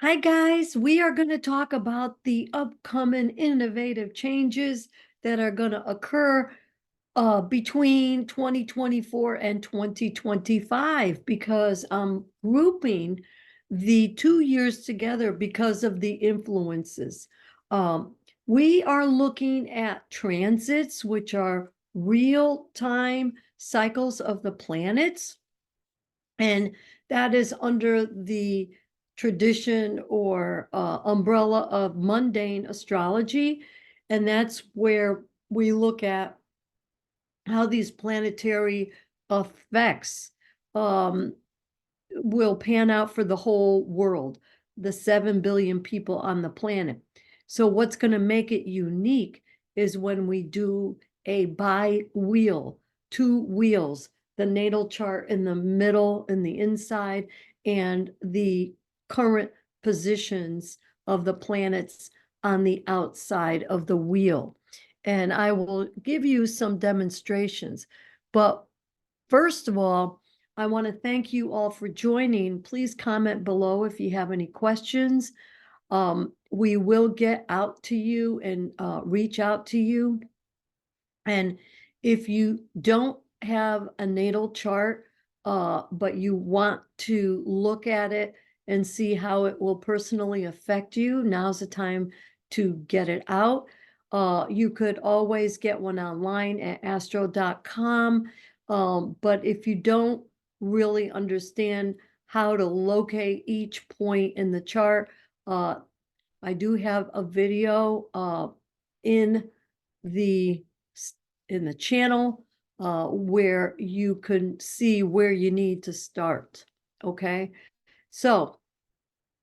Hi, guys. We are going to talk about the upcoming innovative changes that are going to occur between 2024 and 2025 because I'm grouping the 2 years together because of the influences. Um, we are looking at transits, which are real-time cycles of the planets. And that is under the tradition or umbrella of mundane astrology. And that's where we look at how these planetary effects um, will pan out for the whole world, the 7 billion people on the planet. So what's going to make it unique is when we do a bi-wheel, 2 wheels, the natal chart in the middle and the inside, and the current positions of the planets on the outside of the wheel. And I will give you some demonstrations. But first of all, I want to thank you all for joining. Please comment below if you have any questions. We will get out to you and reach out to you. And if you don't have a natal chart, but you want to look at it and see how it will personally affect you, now's the time to get it out. You could always get one online at astro.com. But if you don't really understand how to locate each point in the chart, I do have a video in the in the channel where you can see where you need to start. Okay, so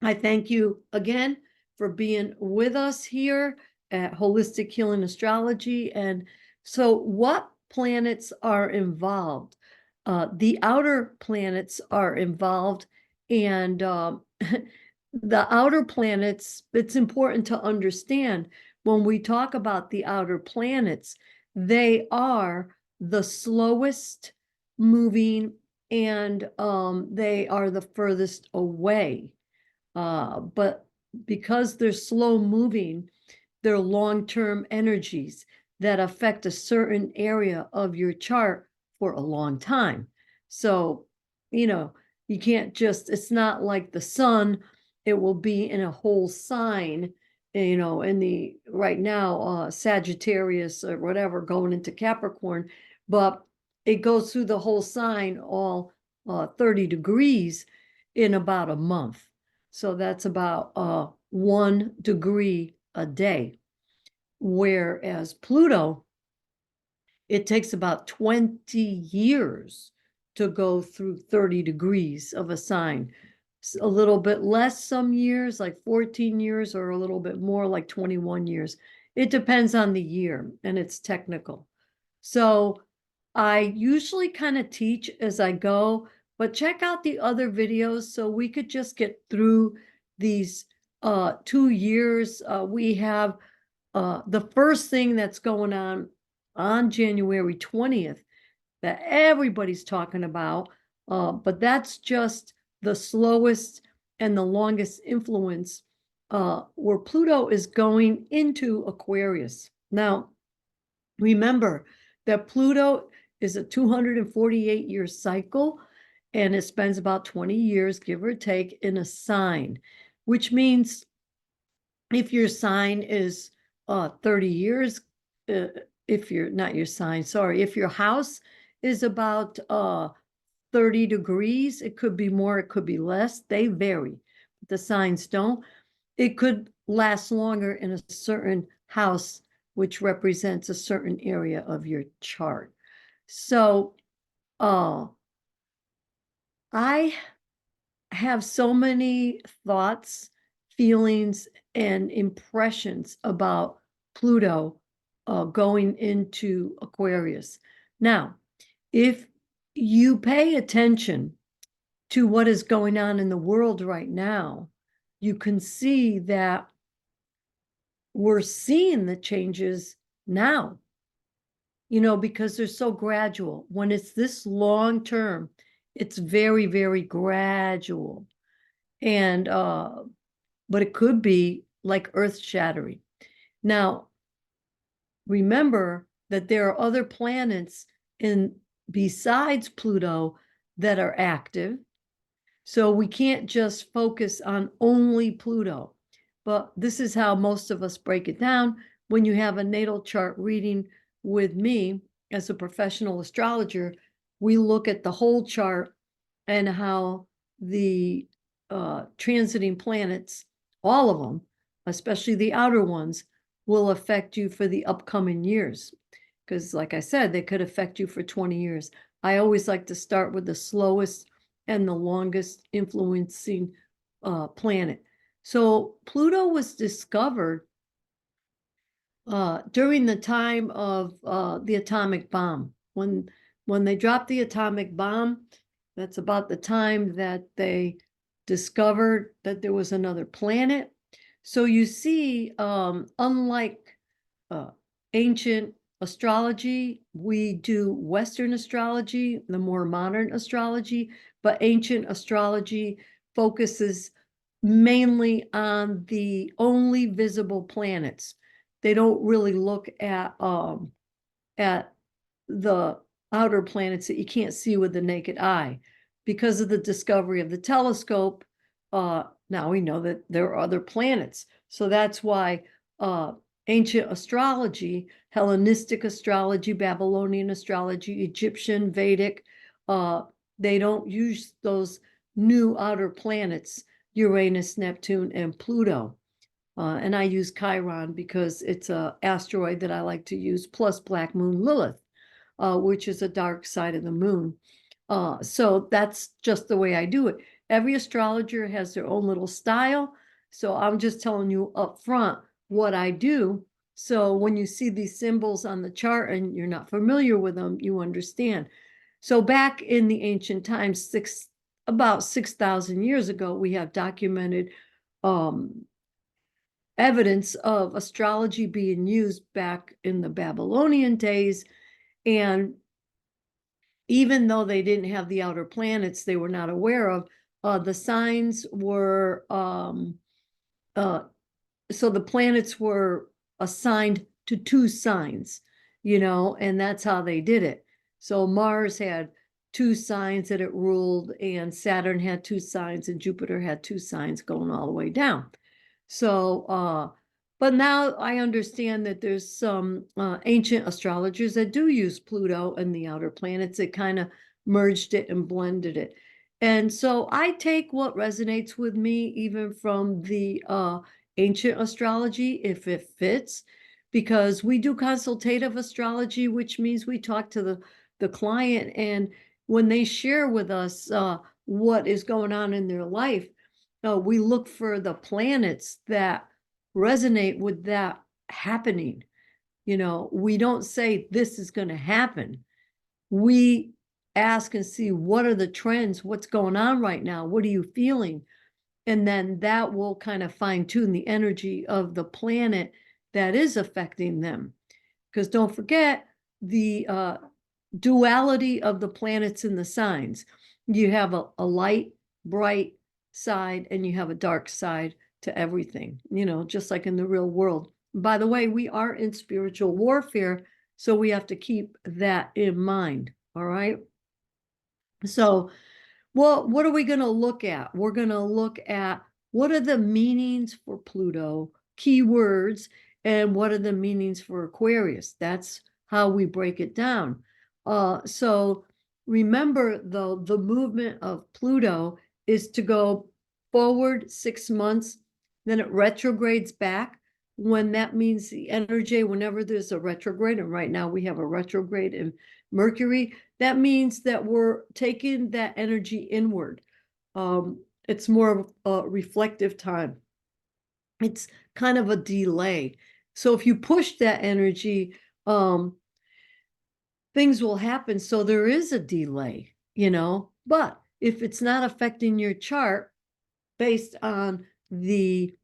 I thank you again for being with us here at Holistic Healing Astrology. And so, what planets are involved? The outer planets are involved, and the outer planets, it's important to understand when we talk about the outer planets, they are the slowest moving and they are the furthest away. But because they're slow moving, they're long-term energies that affect a certain area of your chart for a long time. So, you can't just, it's not like the sun, it will be in a whole sign, in the right now, Sagittarius or whatever going into Capricorn, but it goes through the whole sign, all 30 degrees in about a month. So that's about 1 degree a day. Whereas Pluto, it takes about 20 years to go through 30 degrees of a sign. A little bit less some years, like 14 years, or a little bit more, like 21 years. It depends on the year, and it's technical. So I usually kind of teach as I go, but check out the other videos so we could just get through these 2 years. We have the first thing that's going on January 20th that everybody's talking about, but that's just the slowest and the longest influence where Pluto is going into Aquarius. Now, remember that Pluto is a 248-year cycle, and it spends about 20 years, give or take, in a sign, which means if your sign is 30 years, if you're not your sign, sorry, if your house is about 30 degrees, it could be more, it could be less, they vary. The signs don't. It could last longer in a certain house, which represents a certain area of your chart. So I have so many thoughts, feelings, and impressions about Pluto going into Aquarius. Now, if you pay attention to what is going on in the world right now, you can see that we're seeing the changes now, because they're so gradual. When it's this long term, it's very, very gradual. And but it could be like earth-shattering. Now, remember that there are other planets besides Pluto that are active. So we can't just focus on only Pluto. But this is how most of us break it down. When you have a natal chart reading with me as a professional astrologer, we look at the whole chart and how the transiting planets, all of them, especially the outer ones, will affect you for the upcoming years. Because like I said, they could affect you for 20 years. I always like to start with the slowest and the longest influencing planet. So Pluto was discovered during the time of the atomic bomb. When they dropped the atomic bomb, that's about the time that they discovered that there was another planet. So you see, unlike ancient astrology, we do Western astrology, the more modern astrology, but ancient astrology focuses mainly on the only visible planets. They don't really look at the outer planets that you can't see with the naked eye. Because of the discovery of the telescope, now we know that there are other planets. So that's why ancient astrology, Hellenistic astrology, Babylonian astrology, Egyptian, Vedic, they don't use those new outer planets, Uranus, Neptune, and Pluto. And I use Chiron because it's an asteroid that I like to use, plus Black Moon Lilith, which is a dark side of the moon. So that's just the way I do it. Every astrologer has their own little style. So I'm just telling you up front what I do. So when you see these symbols on the chart and you're not familiar with them, you understand. So back in the ancient times, about 6,000 years ago, we have documented evidence of astrology being used back in the Babylonian days. And even though they didn't have the outer planets they were not aware of, the signs were, so the planets were assigned to two signs, and that's how they did it. So Mars had two signs that it ruled, and Saturn had two signs, and Jupiter had two signs going all the way down. So, but now I understand that there's some ancient astrologers that do use Pluto and the outer planets that kind of merged it and blended it. And so I take what resonates with me, even from the ancient astrology, if it fits, because we do consultative astrology, which means we talk to the client, and when they share with us what is going on in their life, we look for the planets that resonate with that happening. We don't say this is going to happen. We ask and see, what are the trends? What's going on right now? What are you feeling? And then that will kind of fine tune the energy of the planet that is affecting them. Because don't forget the duality of the planets and the signs. You have a light, bright side, and you have a dark side to everything, just like in the real world. By the way, we are in spiritual warfare, so we have to keep that in mind. All right. So, well, what are we going to look at? We're going to look at what are the meanings for Pluto, keywords, and what are the meanings for Aquarius. That's how we break it down. So remember, though, the movement of Pluto is to go forward 6 months, then it retrogrades back. When that means the energy, whenever there's a retrograde, and right now we have a retrograde in Mercury, that means that we're taking that energy inward. It's more of a reflective time. It's kind of a delay. So if you push that energy, things will happen. So there is a delay, but if it's not affecting your chart based on the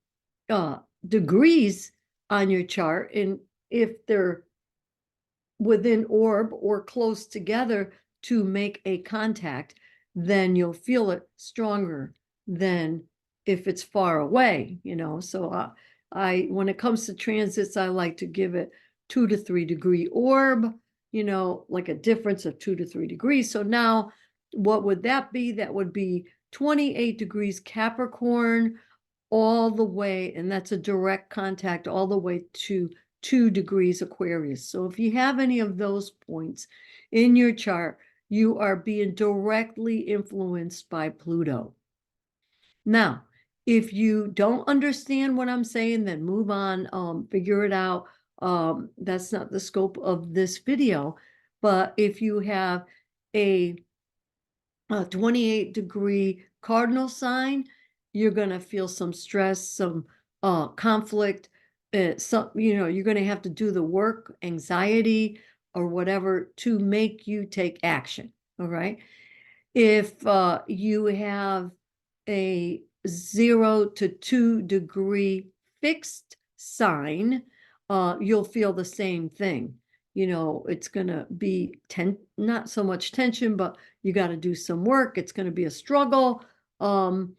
degrees on your chart, and if they're within orb or close together to make a contact, then you'll feel it stronger than if it's far away, So when it comes to transits, I like to give it 2 to 3 degree orb, like a difference of 2 to 3 degrees. So now what would that be? That would be 28 degrees Capricorn all the way, and that's a direct contact all the way to 2 degrees Aquarius. So if you have any of those points in your chart, you are being directly influenced by Pluto. Now, if you don't understand what I'm saying, then move on, figure it out. That's not the scope of this video. But if you have a 28-degree cardinal sign, you're going to feel some stress, some conflict. You're going to have to do the work, anxiety, or whatever to make you take action. All right. If you have a 0 to 2 degree fixed sign, you'll feel the same thing. It's going to be not so much tension, but you got to do some work. It's going to be a struggle, and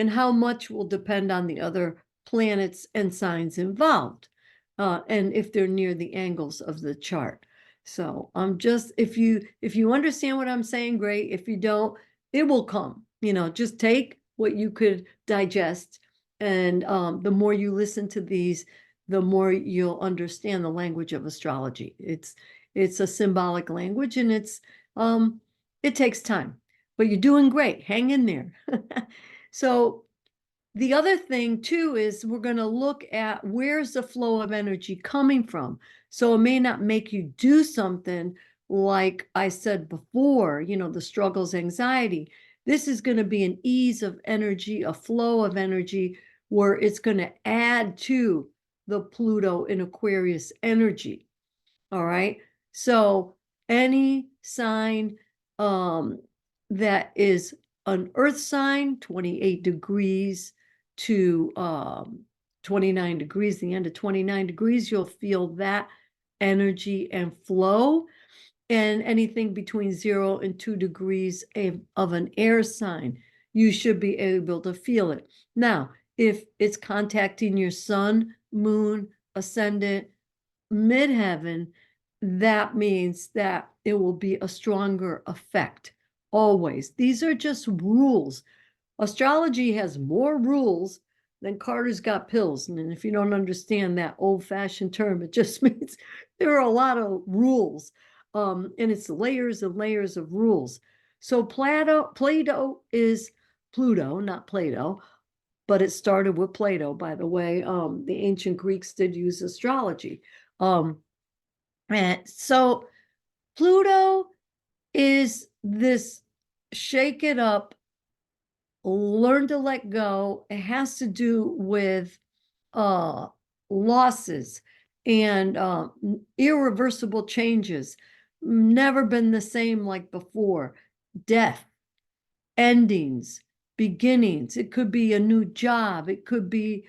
how much will depend on the other planets and signs involved, and if they're near the angles of the chart. So I'm just, if you understand what I'm saying, great. If you don't, it will come. Just take what you could digest, and the more you listen to these, the more you'll understand the language of astrology. It's a symbolic language, and it takes time, but you're doing great. Hang in there. So the other thing too is we're going to look at where's the flow of energy coming from. So it may not make you do something like I said before, the struggles, anxiety. This is going to be an ease of energy, a flow of energy where it's going to add to the Pluto in Aquarius energy. All right. So any sign that is an earth sign, 28 degrees to 29 degrees, the end of 29 degrees, you'll feel that energy and flow. And anything between 0 and 2 degrees of an air sign, you should be able to feel it. Now, if it's contacting your sun, moon, ascendant, midheaven, that means that it will be a stronger effect always. These are just rules. Astrology has more rules than Carter's got pills. And if you don't understand that old-fashioned term, it just means there are a lot of rules. And it's layers and layers of rules. So Plato is Pluto, not Plato, but it started with Plato, by the way. The ancient Greeks did use astrology. And so Pluto is this shake it up, learn to let go. It has to do with losses and irreversible changes. Never been the same like before. Death, endings, beginnings. It could be a new job. It could be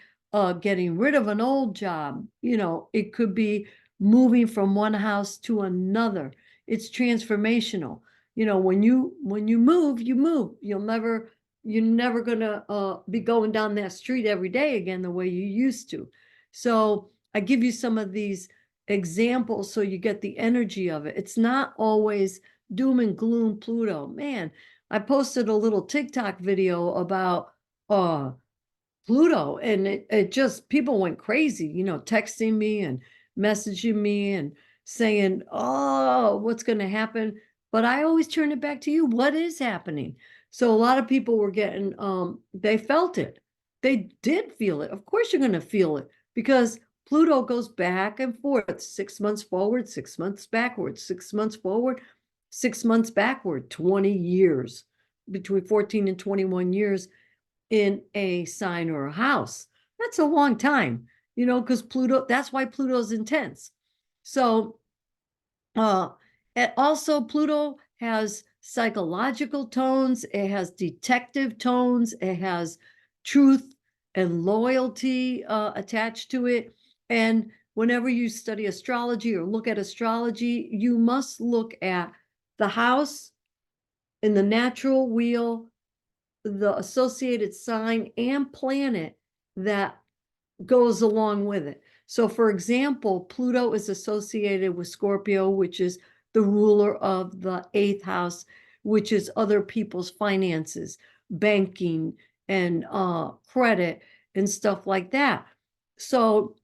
getting rid of an old job. It could be moving from one house to another. It's transformational. When you move, you move. You're never gonna be going down that street every day again the way you used to. So I give you some of these examples so you get the energy of it. It's not always doom and gloom Pluto. Man, I posted a little TikTok video about Pluto, and it just, people went crazy, texting me and messaging me and saying, oh, what's going to happen? But I always turn it back to you. What is happening? So a lot of people were getting, they felt it. They did feel it. Of course, you're going to feel it because Pluto goes back and forth, 6 months forward, 6 months backward, 6 months forward, 6 months backward, 20 years, between 14 and 21 years in a sign or a house. That's a long time, because Pluto, that's why Pluto's intense. So, and also Pluto has psychological tones, it has detective tones, it has truth and loyalty attached to it. And whenever you study astrology or look at astrology, you must look at the house in the natural wheel the associated sign and planet that goes along with it. So for example, Pluto is associated with Scorpio, which is the ruler of the 8th house, which is other people's finances, banking, and credit and stuff like that. So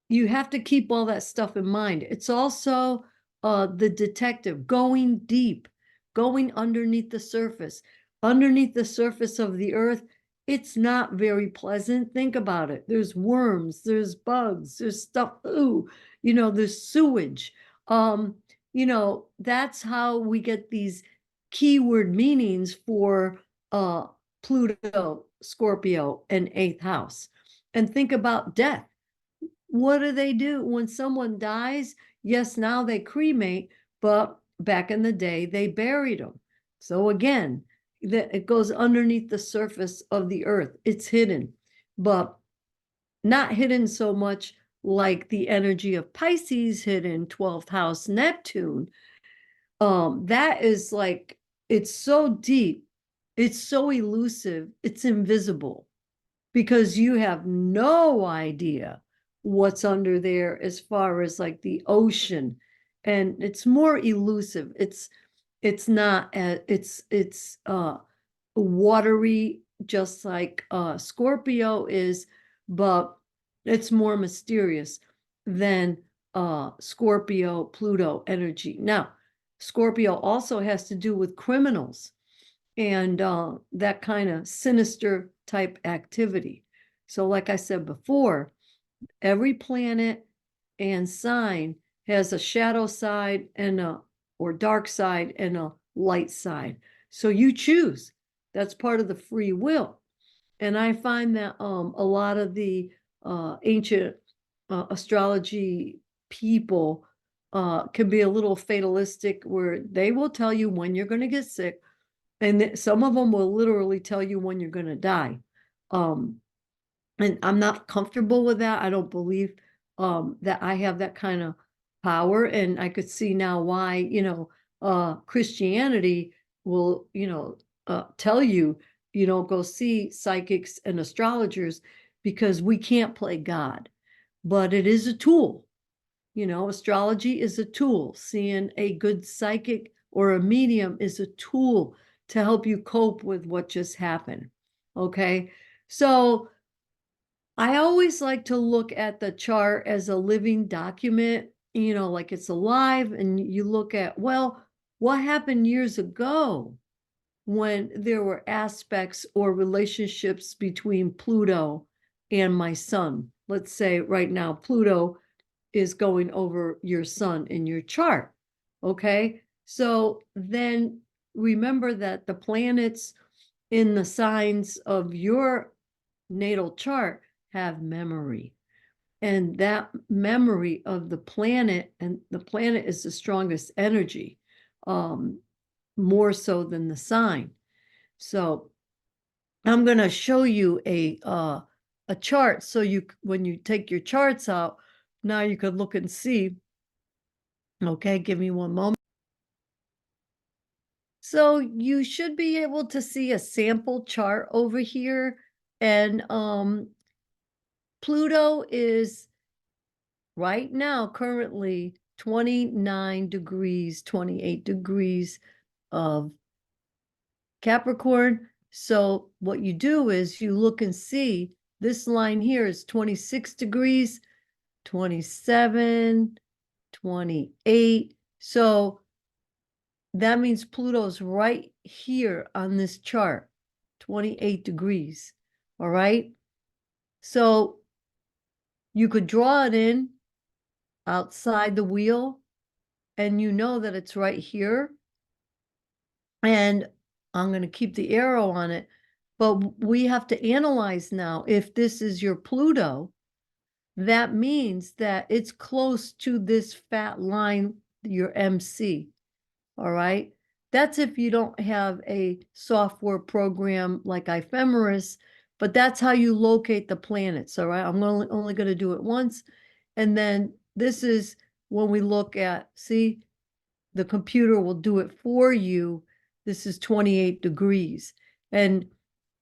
you have to keep all that stuff in mind. It's also the detective, going deep, going underneath the surface. Underneath the surface of the earth, it's not very pleasant. Think about it. There's worms, there's bugs, there's stuff, ooh, there's sewage. That's how we get these keyword meanings for Pluto, Scorpio, and 8th house. And think about death. What do they do when someone dies? Yes, now they cremate, but back in the day, they buried them. So again, it goes underneath the surface of the earth. It's hidden, but not hidden so much like the energy of Pisces hidden 12th house Neptune. That is like, it's so deep, it's so elusive, it's invisible, because you have no idea what's under there as far as like the ocean, and it's more elusive. It's not it's watery, just like Scorpio is, but it's more mysterious than Scorpio Pluto energy. Now, Scorpio also has to do with criminals and that kind of sinister type activity. So like I said before, every planet and sign has a shadow side and or dark side and a light side. So you choose. That's part of the free will. And I find that a lot of the ancient astrology people can be a little fatalistic, where they will tell you when you're going to get sick, and some of them will literally tell you when you're going to die. And I'm not comfortable with that. I don't believe that I have that kind of power. And I could see now why, Christianity will, tell you, go see psychics and astrologers, because we can't play God. But it is a tool. Astrology is a tool. Seeing a good psychic or a medium is a tool to help you cope with what just happened. Okay. So I always like to look at the chart as a living document, like it's alive, and you look at, well, what happened years ago when there were aspects or relationships between Pluto and my sun. Let's say right now, Pluto is going over your sun in your chart. Okay. So then remember that the planets in the signs of your natal chart have memory. And that memory of the planet, and the planet is the strongest energy, more so than the sign. So I'm going to show you a chart, so when you take your charts out, now you can look and see. Okay, give me one moment. So you should be able to see a sample chart over here, and Pluto is right now currently 29 degrees, 28 degrees of Capricorn. So what you do is you look and see this line here is 26 degrees, 27, 28. So that means Pluto's right here on this chart, 28 degrees. All right. So you could draw it in outside the wheel, and you know that it's right here. And I'm going to keep the arrow on it, but we have to analyze now. If this is your Pluto, that means that it's close to this fat line, your MC. All right. That's if you don't have a software program like Ephemeris, but that's how you locate the planets. All right. I'm only going to do it once. And then this is when we look at, see, the computer will do it for you. This is 28 degrees. And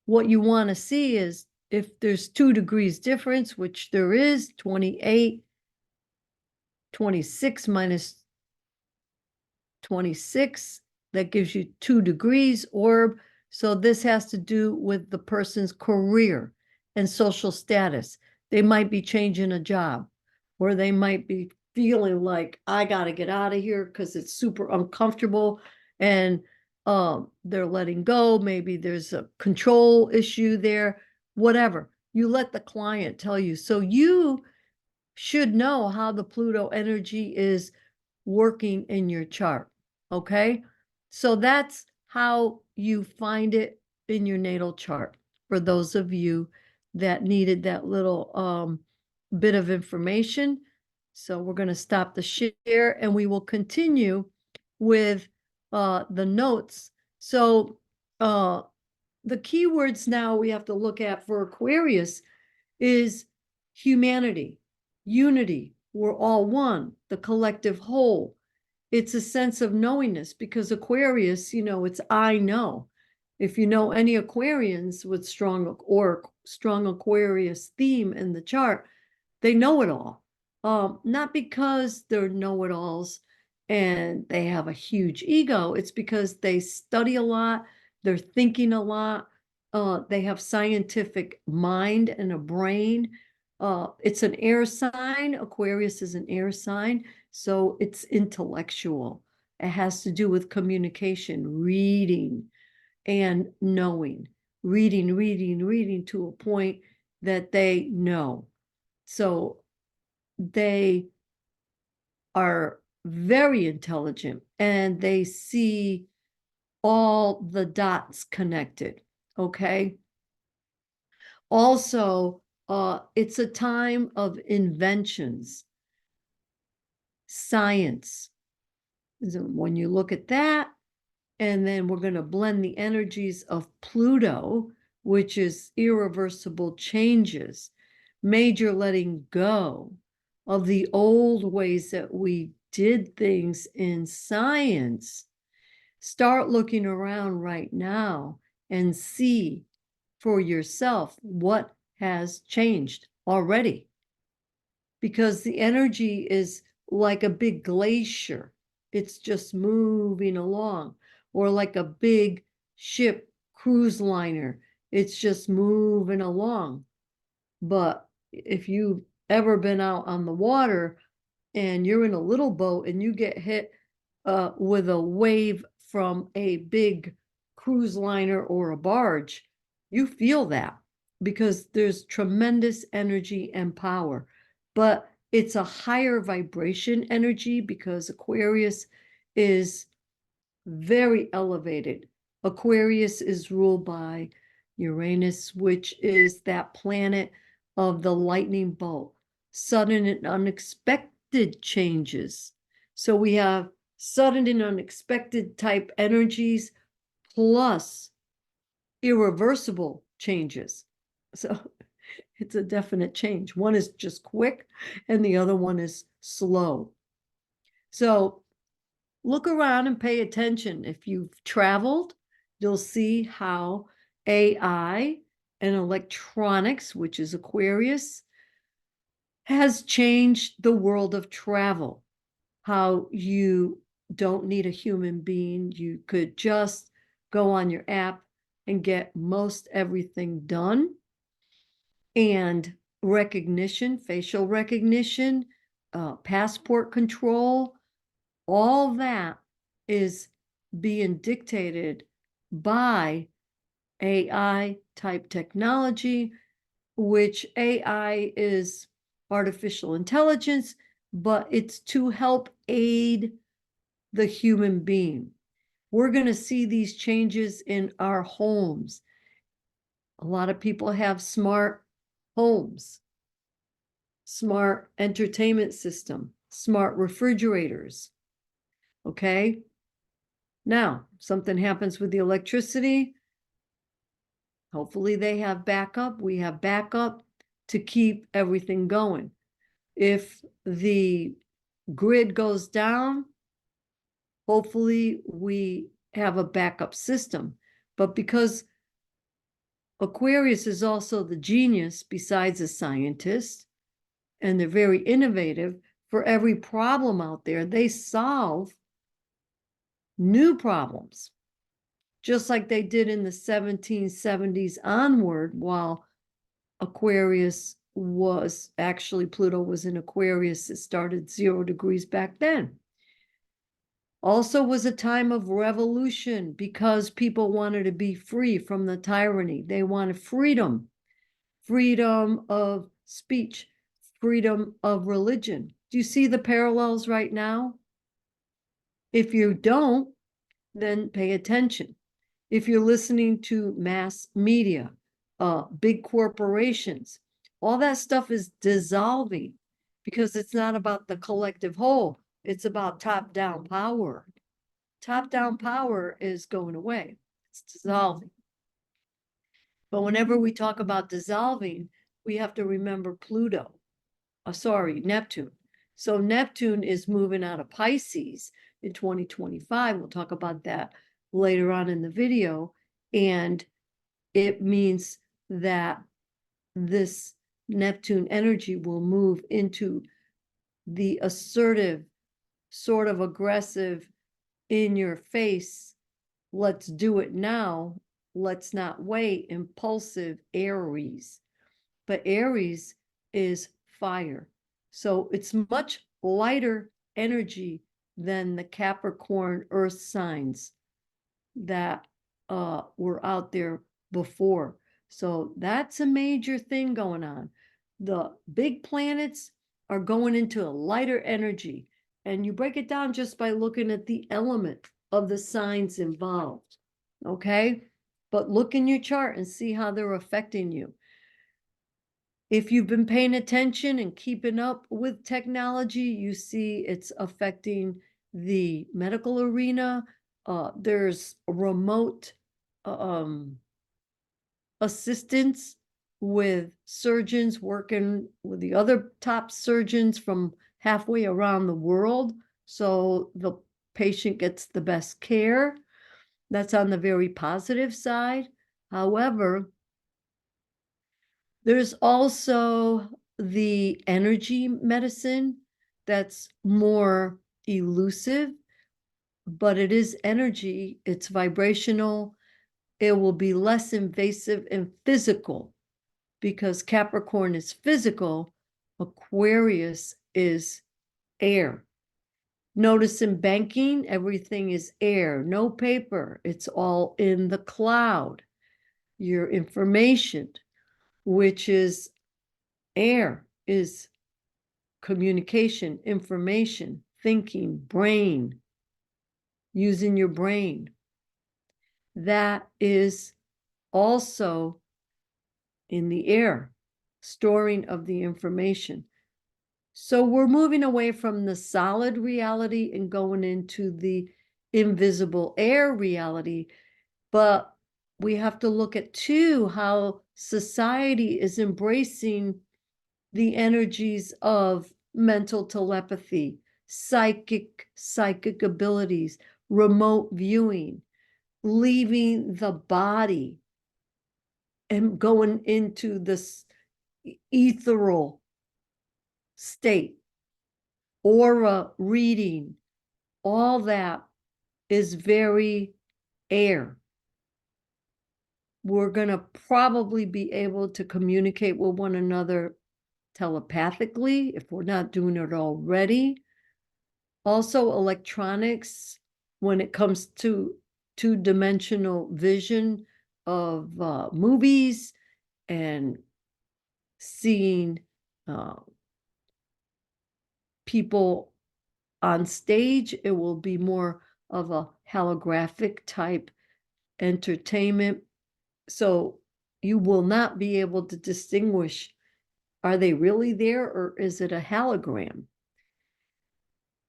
what you want to see is if there's 2 degrees difference, which there is, 28, 26 minus 26, that gives you 2 degrees orb. So this has to do with the person's career and social status. They might be changing a job, or they might be feeling like, I got to get out of here because it's super uncomfortable, and they're letting go. Maybe there's a control issue there, whatever. You let the client tell you. So you should know how the Pluto energy is working in your chart. Okay. So that's how you find it in your natal chart for those of you that needed that little bit of information. So we're going to stop the share and we will continue with the notes. So the keywords now we have to look at for Aquarius is humanity, unity. We're all one, the collective whole. It's a sense of knowingness, because Aquarius, it's I know. If you know any Aquarians with strong Aquarius theme in the chart, they know it all. Not because they're know-it-alls and they have a huge ego. It's because they study a lot, they're thinking a lot, they have scientific mind and a brain. It's an air sign. Aquarius is an air sign, so it's intellectual. It has to do with communication, reading, and knowing. Reading to a point that they know. So they are very intelligent and they see all the dots connected. Okay. Also, it's a time of inventions, science. So when you look at that, and then we're going to blend the energies of Pluto, which is irreversible changes, major letting go of the old ways that we did things in science. Start looking around right now and see for yourself what has changed already, because the energy is like a big glacier. It's just moving along, or like a big ship, cruise liner. It's just moving along. But if you've ever been out on the water and you're in a little boat and you get hit with a wave from a big cruise liner or a barge, you feel that, because there's tremendous energy and power. But it's a higher vibration energy, because Aquarius is very elevated. Aquarius is ruled by Uranus, which is that planet of the lightning bolt, sudden and unexpected changes. So we have sudden and unexpected type energies plus irreversible changes. So it's a definite change. One is just quick and the other one is slow. So look around and pay attention. If you've traveled, you'll see how AI and electronics, which is Aquarius, has changed the world of travel. How you don't need a human being. You could just go on your app and get most everything done. And recognition, facial recognition, passport control, all that is being dictated by AI type technology, which AI is artificial intelligence, but it's to help aid the human being. We're going to see these changes in our homes. A lot of people have smart homes, smart entertainment system, smart refrigerators. Okay. Now, something happens with the electricity. Hopefully they have backup. We have backup to keep everything going. If the grid goes down, hopefully we have a backup system. But because Aquarius is also the genius besides a scientist, and they're very innovative. For every problem out there, they solve new problems, just like they did in the 1770s onward, while Aquarius was actually, Pluto was in Aquarius. It started 0 degrees back then. Also was a time of revolution because people wanted to be free from the tyranny. They wanted freedom, freedom of speech, freedom of religion. Do you see the parallels right now? If you don't, then pay attention. If you're listening to mass media, big corporations, all that stuff is dissolving because it's not about the collective whole. It's about top-down power. Top-down power is going away. It's dissolving. But whenever we talk about dissolving, we have to remember Pluto. Neptune. So Neptune is moving out of Pisces in 2025. We'll talk about that later on in the video. And it means that this Neptune energy will move into the assertive, sort of aggressive, in your face, let's do it now, let's not wait, impulsive Aries. But Aries is fire. So it's much lighter energy than the Capricorn earth signs that were out there before. So that's a major thing going on. The big planets are going into a lighter energy. And you break it down just by looking at the element of the signs involved. Okay? But look in your chart and see how they're affecting you. If you've been paying attention and keeping up with technology, you see it's affecting the medical arena. There's remote assistance with surgeons working with the other top surgeons from halfway around the world, so the patient gets the best care. That's on the very positive side. However, there's also the energy medicine that's more elusive, but it is energy, it's vibrational. It will be less invasive and physical because Capricorn is physical, Aquarius is air. Notice in banking, everything is air, no paper. It's all in the cloud. Your information, which is air, is communication, information, thinking, brain, using your brain. That is also in the air, storing of the information. So we're moving away from the solid reality and going into the invisible air reality. But we have to look at too how society is embracing the energies of mental telepathy, psychic abilities, remote viewing, leaving the body and going into this ethereal state, aura reading, all that is very air. We're going to probably be able to communicate with one another telepathically if we're not doing it already. Also, electronics, when it comes to two-dimensional vision of movies and seeing people on stage, it will be more of a holographic type entertainment. So you will not be able to distinguish, are they really there or is it a hologram?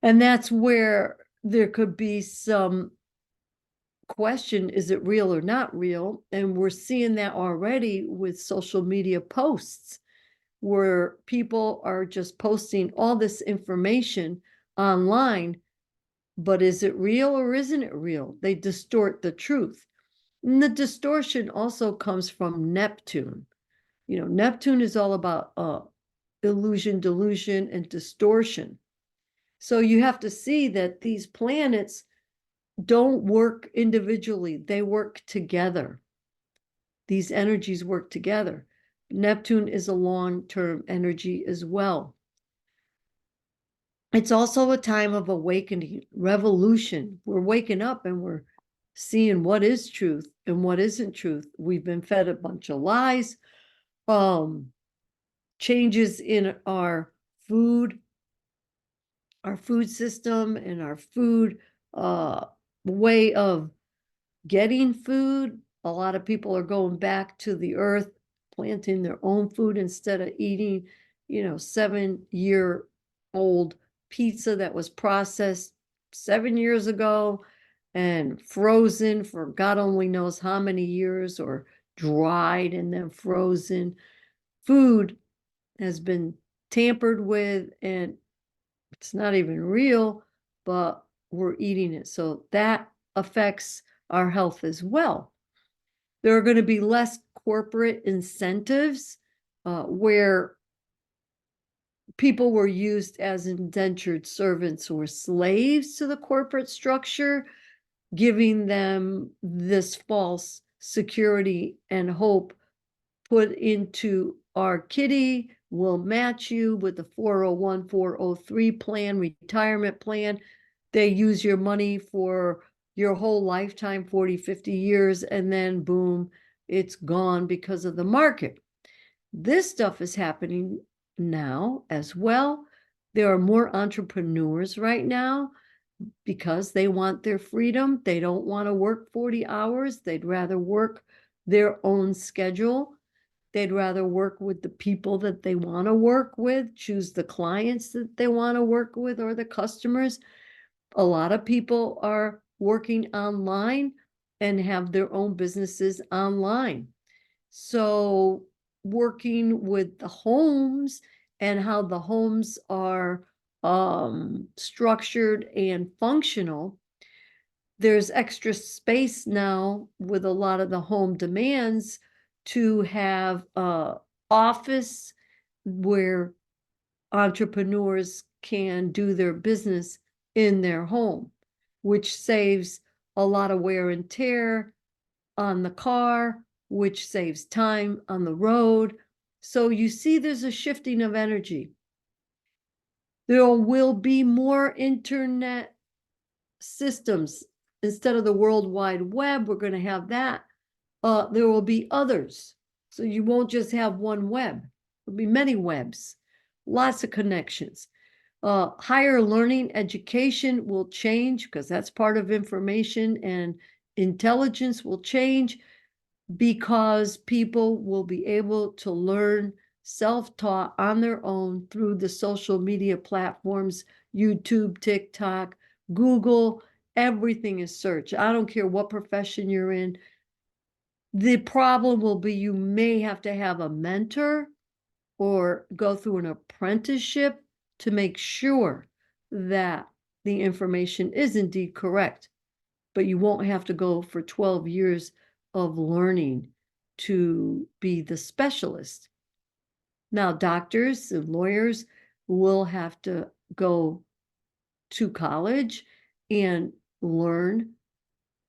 And that's where there could be some question, is it real or not real? And we're seeing that already with social media posts where people are just posting all this information online, but is it real or isn't it real? They distort the truth. And the distortion also comes from Neptune. Neptune is all about illusion, delusion, and distortion. So you have to see that these planets don't work individually, they work together. These energies work together. Neptune is a long-term energy as well. It's also a time of awakening, revolution. We're waking up and we're seeing what is truth and what isn't truth. We've been fed a bunch of lies, changes in our food system and our food way of getting food. A lot of people are going back to the earth, planting their own food instead of eating, 7-year-old pizza that was processed 7 years ago and frozen for God only knows how many years, or dried and then frozen. Food has been tampered with and it's not even real, but we're eating it. So that affects our health as well. There are going to be less corporate incentives where people were used as indentured servants or slaves to the corporate structure, giving them this false security and hope. Put into our kitty, we'll match you with the 401, 403 plan, retirement plan. They use your money for your whole lifetime, 40, 50 years, and then boom, it's gone because of the market. This stuff is happening now as well. There are more entrepreneurs right now because they want their freedom. They don't want to work 40 hours. They'd rather work their own schedule. They'd rather work with the people that they want to work with, choose the clients that they want to work with or the customers. A lot of people are working online and have their own businesses online. So working with the homes and how the homes are structured and functional, there's extra space now with a lot of the home demands to have a office where entrepreneurs can do their business in their home, which saves a lot of wear and tear on the car, which saves time on the road. So you see there's a shifting of energy. There will be more internet systems. Instead of the World Wide Web, we're going to have that. There will be others. So you won't just have one web. There'll be many webs, lots of connections. Higher learning education will change because that's part of information, and intelligence will change because people will be able to learn self-taught on their own through the social media platforms, YouTube, TikTok, Google. Everything is search. I don't care what profession you're in. The problem will be you may have to have a mentor or go through an apprenticeship to make sure that the information is indeed correct. But you won't have to go for 12 years of learning to be the specialist. Now, doctors and lawyers will have to go to college and learn,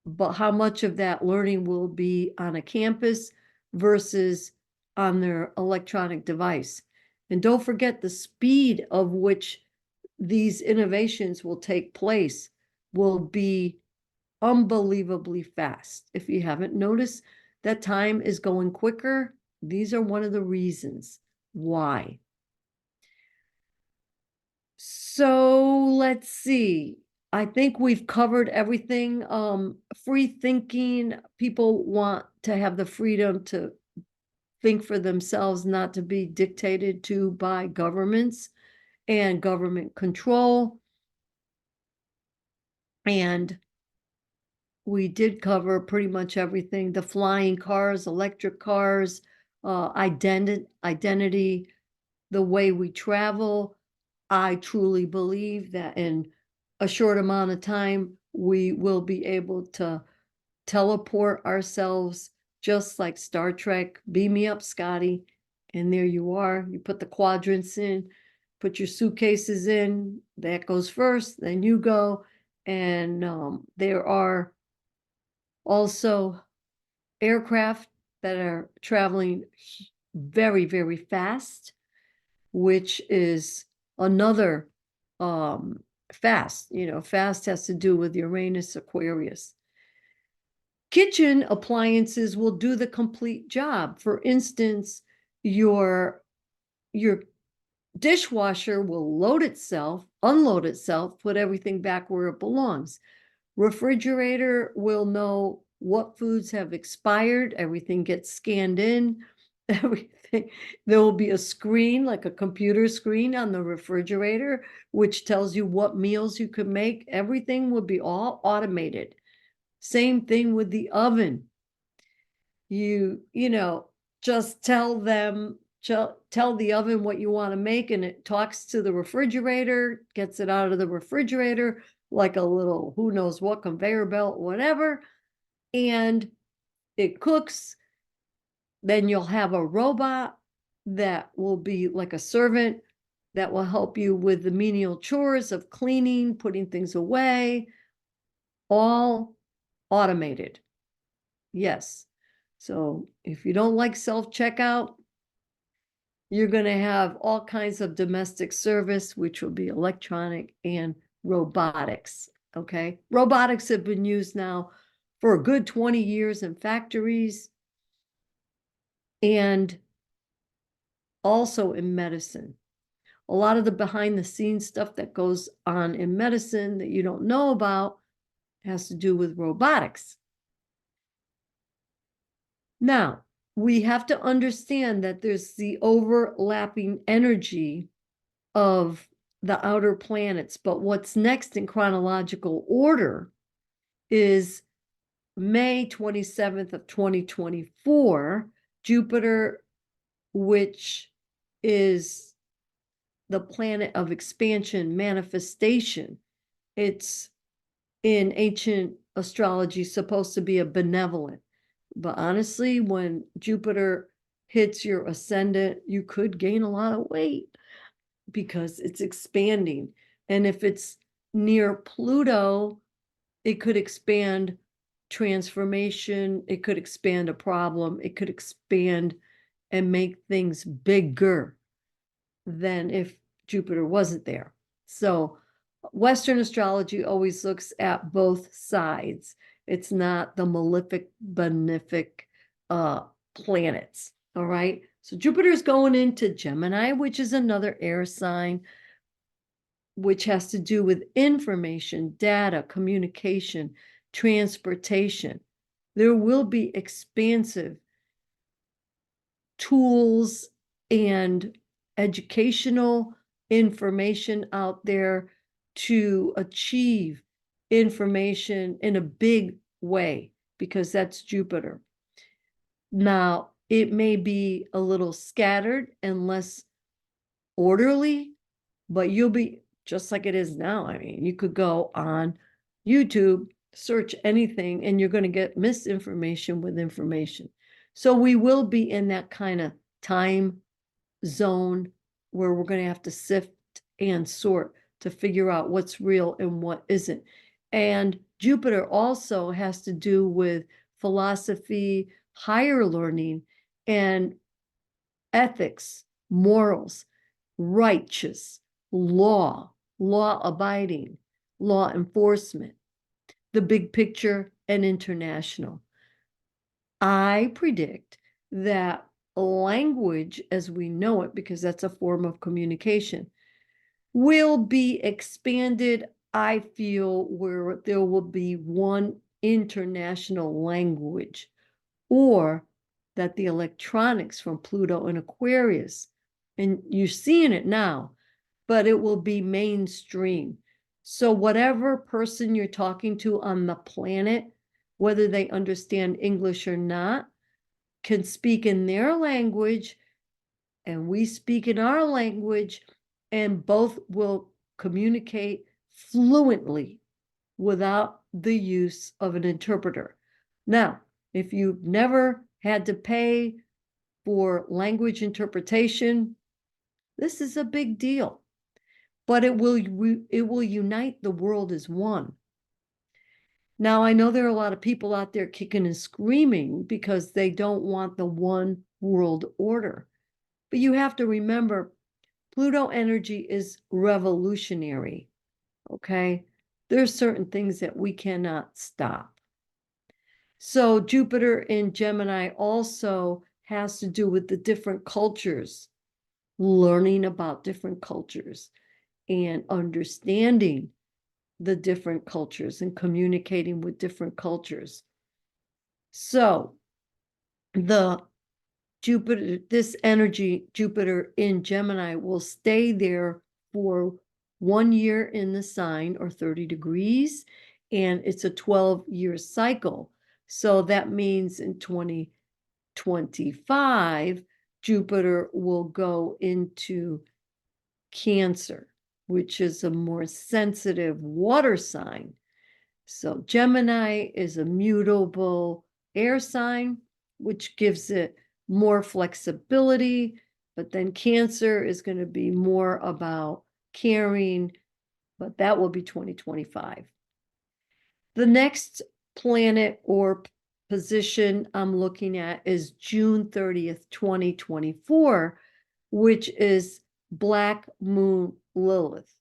but how much of that learning will be on a campus versus on their electronic device? And don't forget the speed of which these innovations will take place will be unbelievably fast. If you haven't noticed that time is going quicker, these are one of the reasons why. So let's see. I think we've covered everything. Free thinking, people want to have the freedom to think for themselves, not to be dictated to by governments and government control. And we did cover pretty much everything: the flying cars, electric cars, identity, the way we travel. I truly believe that in a short amount of time, we will be able to teleport ourselves just like Star Trek. Beam me up, Scotty. And there you are. You put the quadrants in, put your suitcases in. That goes first, then you go. And there are also aircraft that are traveling very, very fast, which is another fast. Fast has to do with Uranus, Aquarius. Kitchen appliances will do the complete job. For instance, your dishwasher will load itself, unload itself, put everything back where it belongs. Refrigerator will know what foods have expired. Everything gets scanned in. Everything. There will be a screen, like a computer screen on the refrigerator, which tells you what meals you can make. Everything will be all automated. Same thing with the oven. You just tell the oven what you want to make, and it talks to the refrigerator, gets it out of the refrigerator like a little, who knows what, conveyor belt, whatever, and it cooks. Then you'll have a robot that will be like a servant that will help you with the menial chores of cleaning, putting things away, all automated. Yes. So if you don't like self-checkout, you're going to have all kinds of domestic service, which will be electronic and robotics. Okay. Robotics have been used now for a good 20 years in factories and also in medicine. A lot of the behind the scenes stuff that goes on in medicine that you don't know about has to do with robotics. Now, we have to understand that there's the overlapping energy of the outer planets, but what's next in chronological order is May 27th of 2024, Jupiter, which is the planet of expansion, manifestation. It's in ancient astrology supposed to be a benevolent. But honestly, when Jupiter hits your ascendant, you could gain a lot of weight because it's expanding. And if it's near Pluto, it could expand transformation. It could expand a problem. It could expand and make things bigger than if Jupiter wasn't there. So Western astrology always looks at both sides. It's not the malefic, benefic planets. All right. So Jupiter's going into Gemini, which is another air sign, which has to do with information, data, communication, transportation. There will be expansive tools and educational information out there to achieve information in a big way, because that's Jupiter. Now, it may be a little scattered and less orderly, but you'll be just like it is now. I mean, you could go on YouTube, search anything, and you're going to get misinformation with information. So we will be in that kind of time zone where we're going to have to sift and sort to figure out what's real and what isn't. And Jupiter also has to do with philosophy, higher learning, and ethics, morals, righteous, law abiding, law enforcement, the big picture, and international. I predict that language as we know it, because that's a form of communication, will be expanded, I feel, where there will be one international language, or that the electronics from Pluto and Aquarius, and you're seeing it now, but it will be mainstream. So whatever person you're talking to on the planet, whether they understand English or not, can speak in their language, and we speak in our language, and both will communicate fluently without the use of an interpreter. Now, if you've never had to pay for language interpretation, this is a big deal, but it will unite the world as one. Now, I know there are a lot of people out there kicking and screaming because they don't want the one world order. But you have to remember, Pluto energy is revolutionary, okay? There's certain things that we cannot stop. So Jupiter in Gemini also has to do with the different cultures, learning about different cultures and understanding the different cultures and communicating with different cultures. So the Jupiter, this energy, Jupiter in Gemini, will stay there for 1 year in the sign, or 30 degrees, and it's a 12-year cycle. So that means in 2025, Jupiter will go into Cancer, which is a more sensitive water sign. So Gemini is a mutable air sign, which gives it more flexibility, but then Cancer is going to be more about caring, but that will be 2025. The next planet or position I'm looking at is June 30th, 2024, which is Black Moon Lilith.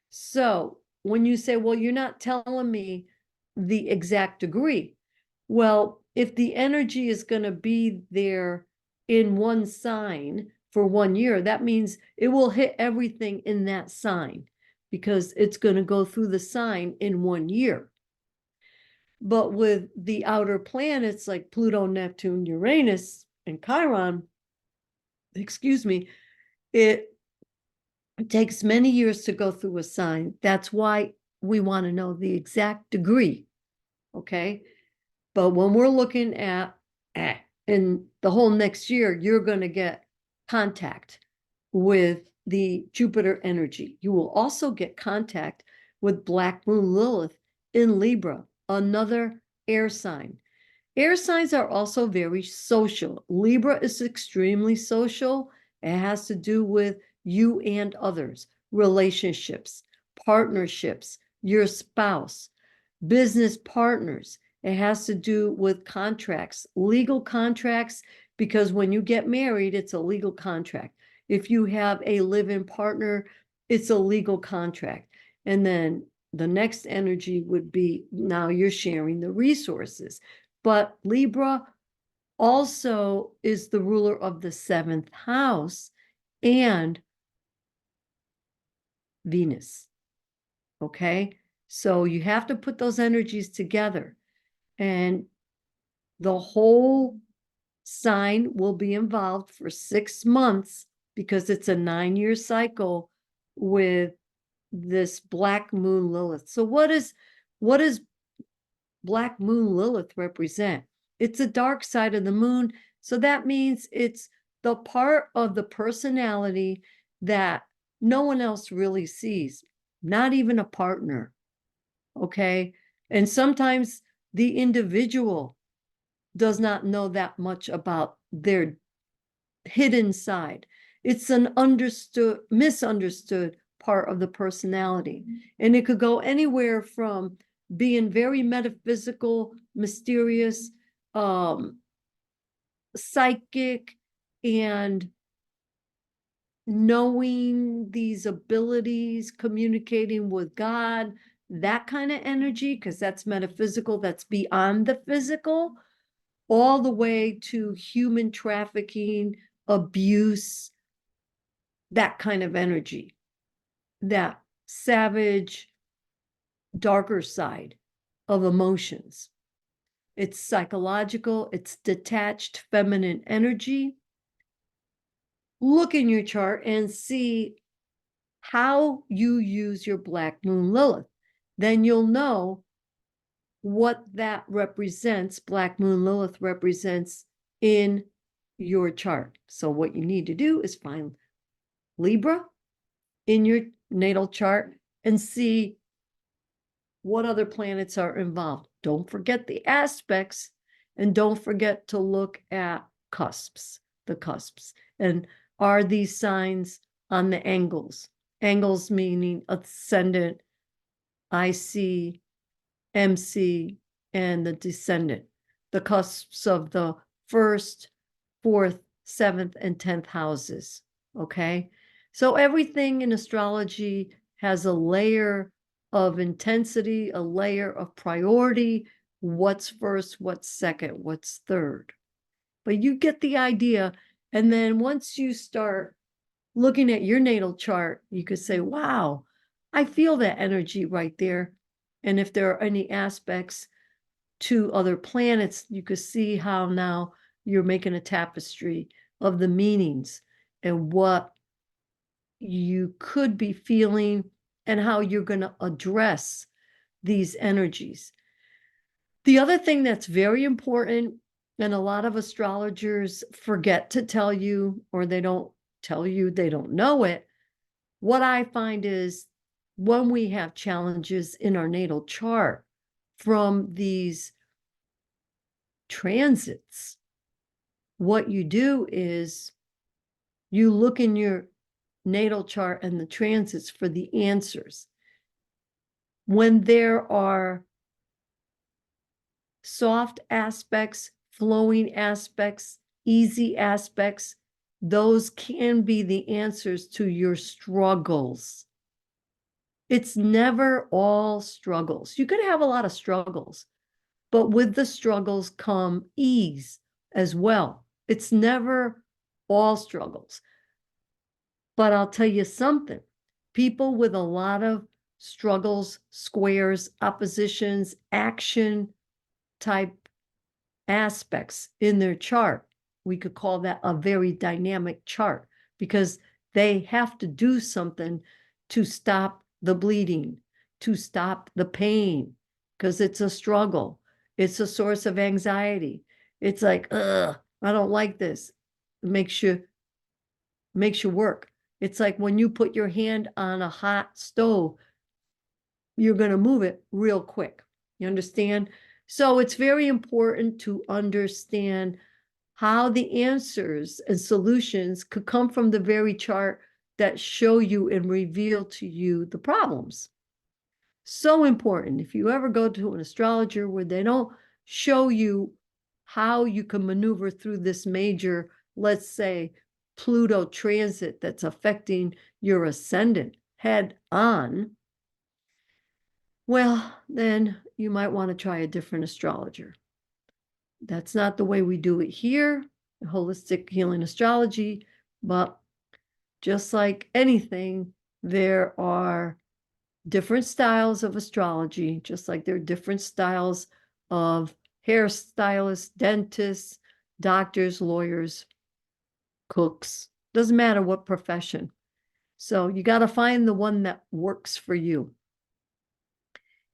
So when you say, well, you're not telling me the exact degree. Well, if the energy is going to be there in one sign for 1 year, that means it will hit everything in that sign because it's going to go through the sign in 1 year. But with the outer planets like Pluto, Neptune, Uranus, and Chiron, excuse me, it takes many years to go through a sign. That's why we want to know the exact degree, okay? But when we're looking at in the whole next year, you're going to get contact with the Jupiter energy. You will also get contact with Black Moon Lilith in Libra, another air sign. Air signs are also very social. Libra is extremely social. It has to do with you and others, relationships, partnerships, your spouse, business partners. It has to do with contracts, legal contracts, because when you get married, it's a legal contract. If you have a live-in partner, it's a legal contract. And then the next energy would be now you're sharing the resources. But Libra also is the ruler of the 7th house and Venus. Okay, so you have to put those energies together, and the whole sign will be involved for 6 months because it's a 9-year cycle with this Black Moon Lilith. So what does Black Moon Lilith represent? It's a dark side of the moon. So that means it's the part of the personality that no one else really sees, not even a partner. Okay. And sometimes the individual does not know that much about their hidden side. It's an misunderstood part of the personality. And it could go anywhere from being very metaphysical, mysterious, psychic, and knowing these abilities, communicating with God, that kind of energy, because that's metaphysical, that's beyond the physical, all the way to human trafficking, abuse, that kind of energy, that savage, darker side of emotions. It's psychological, it's detached feminine energy. Look in your chart and see how you use your Black Moon Lilith. Then you'll know what that represents, Black Moon Lilith represents in your chart. So what you need to do is find Libra in your natal chart and see what other planets are involved. Don't forget the aspects. And don't forget to look at cusps, the cusps. And are these signs on the angles? Angles meaning ascendant, IC, MC, and the descendant. The cusps of the first, fourth, seventh, and 10th houses. Okay. So everything in astrology has a layer of intensity, a layer of priority. What's first, what's second, what's third. But you get the idea. And then once you start looking at your natal chart, you could say, wow, I feel that energy right there. And if there are any aspects to other planets, you could see how now you're making a tapestry of the meanings and what you could be feeling and how you're going to address these energies. The other thing that's very important, and a lot of astrologers forget to tell you, or they don't tell you, they don't know it. What I find is when we have challenges in our natal chart from these transits, what you do is you look in your natal chart and the transits for the answers. When there are soft aspects, flowing aspects, easy aspects, those can be the answers to your struggles. It's never all struggles. You could have a lot of struggles, but with the struggles come ease as well. It's never all struggles. But I'll tell you something, people with a lot of struggles, squares, oppositions, action type aspects in their chart, we could call that a very dynamic chart because they have to do something to stop the bleeding, to stop the pain, because it's a struggle. It's a source of anxiety. It's like, ugh, I don't like this. It makes you work. It's like when you put your hand on a hot stove, you're going to move it real quick. You understand? So it's very important to understand how the answers and solutions could come from the very chart that show you and reveal to you the problems. So important. If you ever go to an astrologer where they don't show you how you can maneuver through this major, let's say, Pluto transit that's affecting your ascendant head on, well, then you might want to try a different astrologer. That's not the way we do it here, holistic healing astrology, but just like anything, there are different styles of astrology, just like there are different styles of hairstylists, dentists, doctors, lawyers, cooks. Doesn't matter what profession. So you got to find the one that works for you.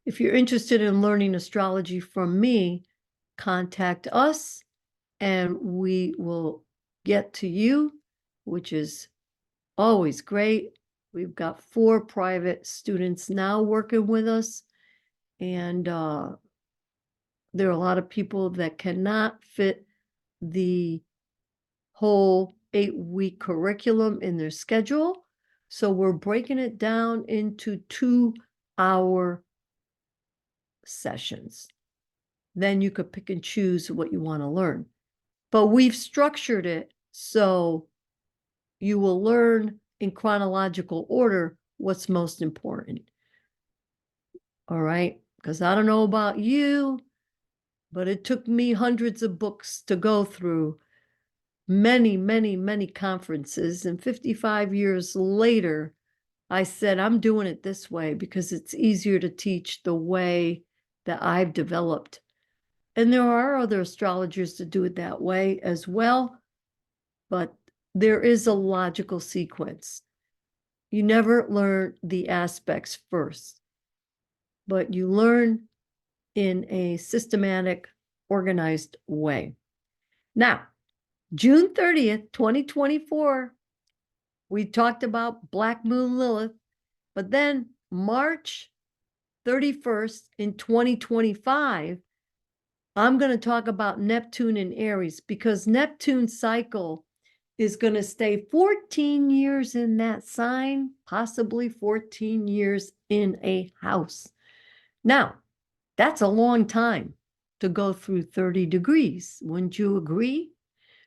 If you're interested in learning astrology from me, contact us and we will get to you, which is always great. We've got 4 private students now working with us, and there are a lot of people that cannot fit the whole 8-week curriculum in their schedule. So we're breaking it down into 2-hour sessions. Then you could pick and choose what you want to learn. But we've structured it so you will learn in chronological order what's most important. All right? Because I don't know about you, but it took me hundreds of books to go through, many, many, many conferences. And 55 years later, I said, I'm doing it this way because it's easier to teach the way that I've developed. And there are other astrologers that do it that way as well, but there is a logical sequence. You never learn the aspects first, but you learn in a systematic, organized way. Now, June 30th, 2024, we talked about Black Moon Lilith, but then March 31st in 2025, I'm going to talk about Neptune in Aries because Neptune's cycle is going to stay 14 years in that sign, possibly 14 years in a house. Now, that's a long time to go through 30 degrees. Wouldn't you agree?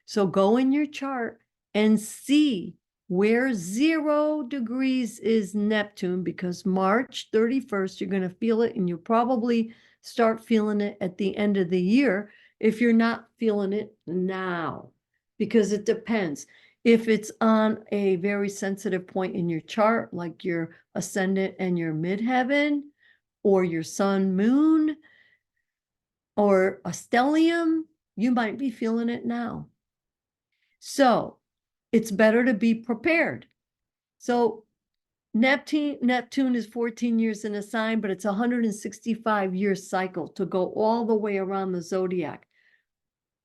So go in your chart and see where 0 degrees is Neptune, because March 31st, you're going to feel it, and you'll probably start feeling it at the end of the year if you're not feeling it now, because it depends. If it's on a very sensitive point in your chart, like your ascendant and your midheaven, or your sun, moon, or a stellium, you might be feeling it now. So it's better to be prepared. So Neptune is 14 years in a sign, but it's a 165-year cycle to go all the way around the zodiac.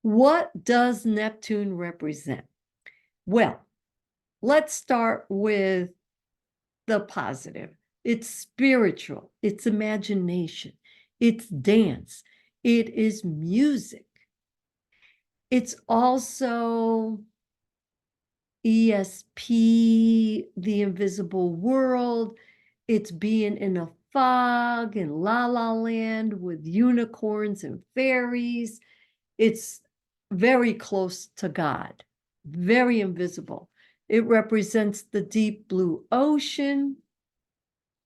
What does Neptune represent? Well, let's start with the positive. It's spiritual, it's imagination, it's dance, it is music. It's also ESP, the invisible world. It's being in a fog in La La Land with unicorns and fairies. It's very close to God, very invisible. It represents the deep blue ocean.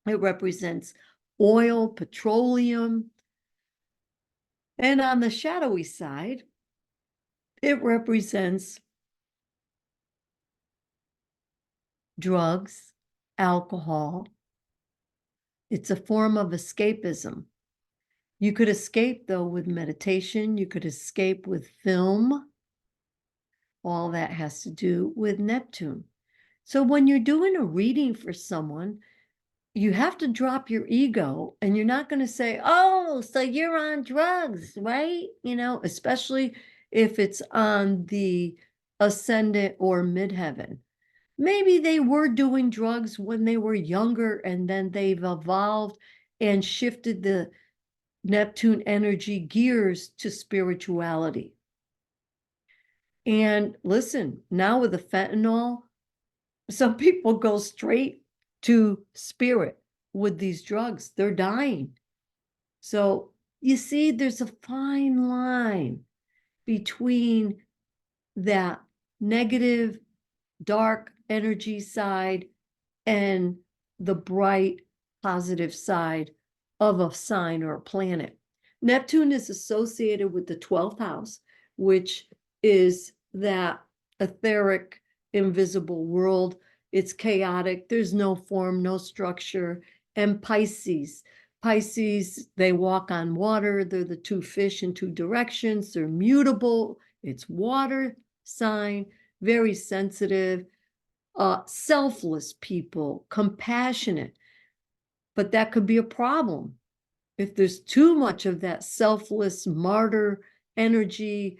It represents oil, petroleum. And on the shadowy side, it represents drugs, alcohol. It's a form of escapism. You could escape, though, with meditation. You could escape with film. All that has to do with Neptune. So when you're doing a reading for someone, you have to drop your ego, and you're not going to say, oh, so you're on drugs, right? You know, especially if it's on the ascendant or midheaven. Maybe they were doing drugs when they were younger, and then they've evolved and shifted the Neptune energy gears to spirituality. And listen, now with the fentanyl, some people go straight to spirit with these drugs. They're dying. So you see, there's a fine line between that negative, dark energy side and the bright, positive side of a sign or a planet. Neptune is associated with the 12th house, which is that etheric, invisible world. It's chaotic. There's no form, no structure. And Pisces. Pisces, they walk on water. They're the two fish in two directions. They're mutable. It's water sign, very sensitive, selfless people, compassionate. But that could be a problem if there's too much of that selfless martyr energy.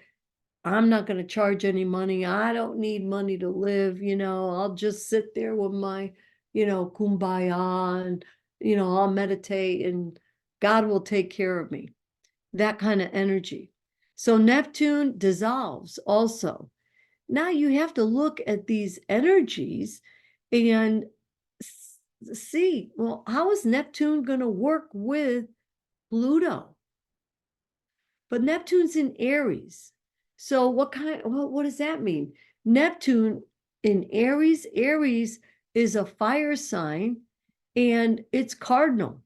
I'm not going to charge any money. I don't need money to live. I'll just sit there with my, kumbaya, and, I'll meditate and God will take care of me. That kind of energy. So Neptune dissolves also. Now you have to look at these energies and see, well, how is Neptune going to work with Pluto? But Neptune's in Aries. So what does that mean? Neptune in Aries, Aries is a fire sign, and it's cardinal.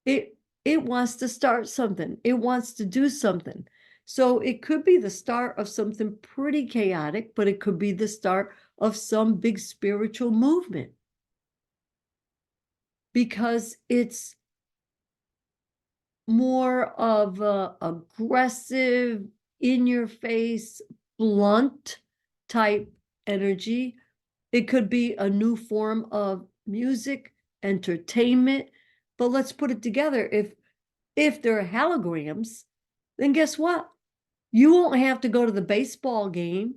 It wants to start something. It wants to do something. So it could be the start of something pretty chaotic, but it could be the start of some big spiritual movement, because it's more of a aggressive, in your face, blunt type energy. It could be a new form of music, entertainment. But let's put it together. If there are holograms, then guess what? You won't have to go to the baseball game.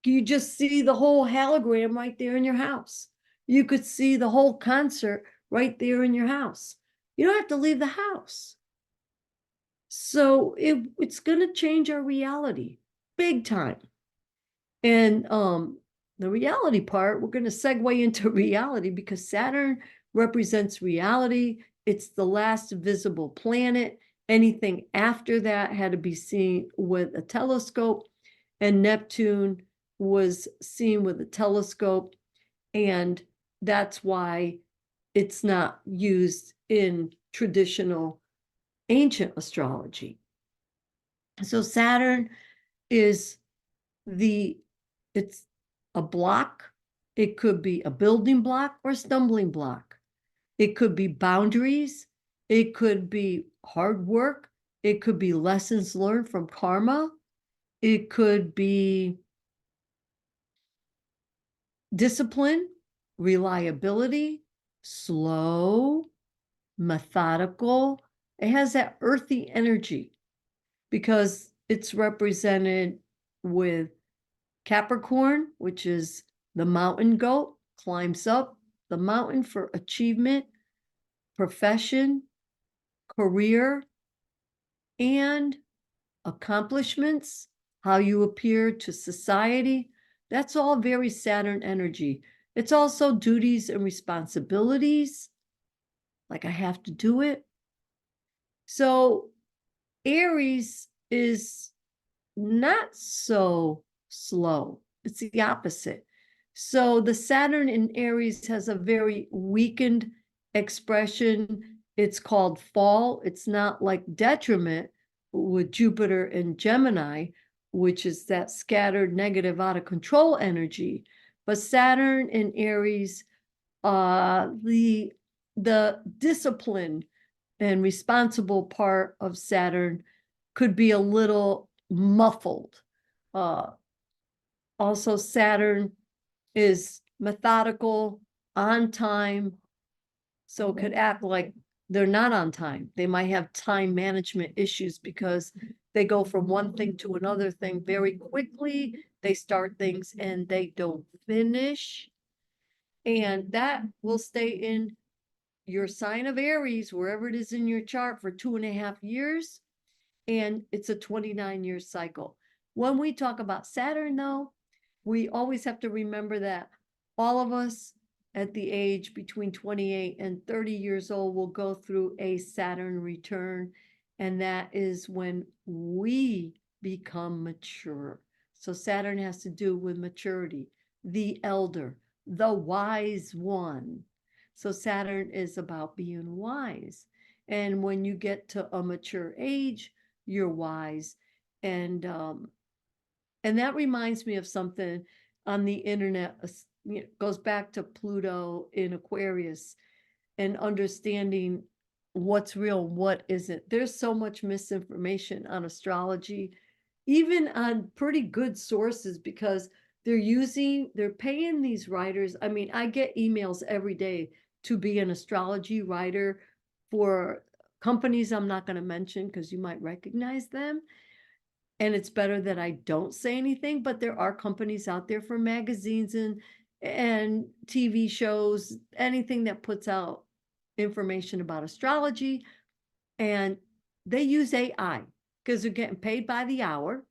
You just see the whole hologram right there in your house. You could see the whole concert right there in your house. You don't have to leave the house. So it's going to change our reality big time. And the reality part, we're going to segue into reality because Saturn represents reality. It's the last visible planet. Anything after that had to be seen with a telescope, and Neptune was seen with a telescope. And that's why it's not used in traditional ancient astrology. So Saturn is it's a block. It could be a building block or stumbling block. It could be boundaries. It could be hard work. It could be lessons learned from karma. It could be discipline, reliability, slow, methodical. It has that earthy energy because it's represented with Capricorn, which is the mountain goat, climbs up the mountain for achievement, profession, career, and accomplishments, how you appear to society. That's all very Saturn energy. It's also duties and responsibilities, like I have to do it. So Aries is not so slow. It's the opposite. So the Saturn in Aries has a very weakened expression. It's called fall. It's not like detriment with Jupiter and Gemini, which is that scattered, negative, out of control energy. But Saturn in Aries, the discipline and responsible part of Saturn could be a little muffled. Also, Saturn is methodical, on time, so it could act like they're not on time. They might have time management issues because they go from one thing to another thing very quickly. They start things and they don't finish. And that will stay in your sign of Aries, wherever it is in your chart, for 2.5 years. And it's a 29-year cycle. When we talk about Saturn, though, we always have to remember that all of us at the age between 28 and 30 years old will go through a Saturn return, and that is when we become mature. So Saturn has to do with maturity, the elder, the wise one. So Saturn is about being wise. And when you get to a mature age, you're wise. And that reminds me of something on the internet. It goes back to Pluto in Aquarius and understanding what's real, what isn't. There's so much misinformation on astrology, even on pretty good sources, because they're paying these writers. I mean, I get emails every day to be an astrology writer for companies I'm not going to mention because you might recognize them. And it's better that I don't say anything, but there are companies out there for magazines and TV shows, anything that puts out information about astrology, and they use AI because they're getting paid by the hour,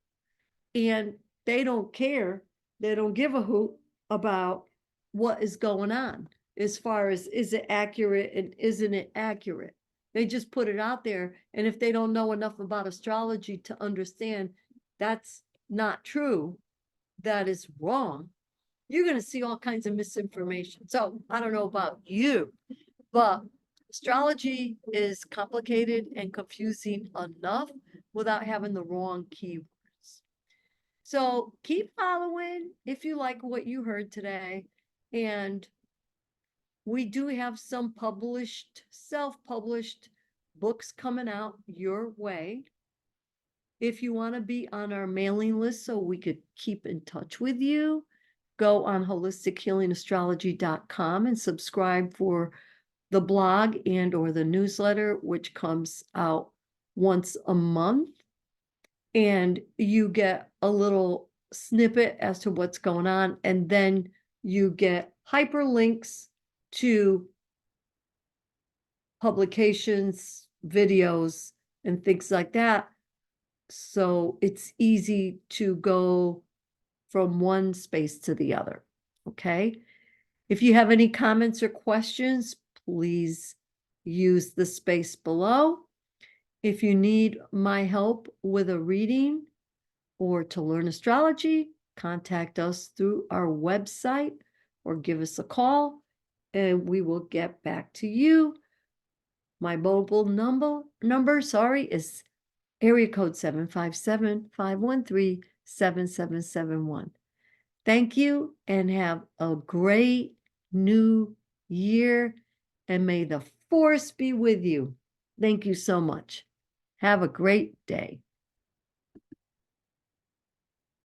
and they don't care. They don't give a hoot about what is going on as far as is it accurate and isn't it accurate. They just put it out there, and if they don't know enough about astrology to understand that's not true, that is wrong, you're going to see all kinds of misinformation. So I don't know about you, but astrology is complicated and confusing enough without having the wrong keywords. So keep following if you like what you heard today. And we do have some self-published books coming out your way. If you want to be on our mailing list so we could keep in touch with you, go on holistichealingastrology.com and subscribe for the blog and or the newsletter, which comes out once a month. And you get a little snippet as to what's going on. And then you get hyperlinks to publications, videos, and things like that. So it's easy to go from one space to the other. Okay. If you have any comments or questions, please use the space below. If you need my help with a reading or to learn astrology, contact us through our website or give us a call and we will get back to you. My mobile number, is area code 757-513-7771. Thank you and have a great new year, and may the force be with you. Thank you so much. Have a great day.